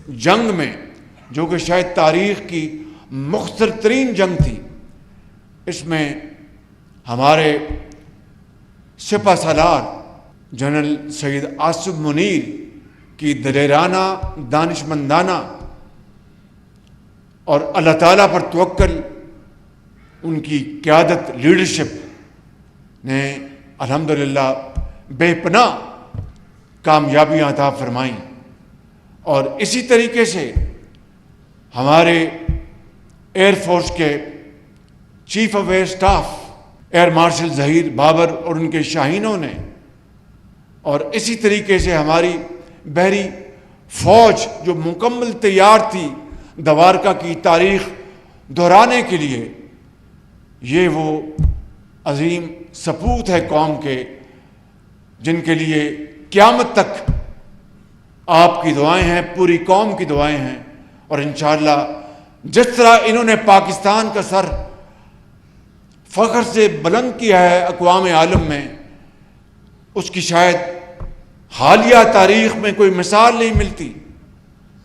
جنگ میں، جو کہ شاید تاریخ کی مختصر ترین جنگ تھی، اس میں ہمارے سپہ سالار جنرل سید آصف منیر کی دلیرانہ، دانشمندانہ اور اللہ تعالیٰ پر توکل، ان کی قیادت، لیڈرشپ نے الحمدللہ بے پناہ کامیابیاں عطا فرمائیں۔ اور اسی طریقے سے ہمارے ایئر فورس کے chief of air staff air marshal Zaheer Babar اور ان کے شاہینوں نے، اور اسی طریقے سے ہماری بحری فوج جو مکمل تیار تھی دوارکا کی تاریخ دہرانے کے لیے، یہ وہ عظیم سپوت ہے قوم کے، جن کے لیے قیامت تک آپ کی دعائیں ہیں، پوری قوم کی دعائیں ہیں۔ اور انشاءاللہ جس طرح انہوں نے پاکستان کا سر فخر سے بلند کیا ہے اقوام عالم میں، اس کی شاید حالیہ تاریخ میں کوئی مثال نہیں ملتی۔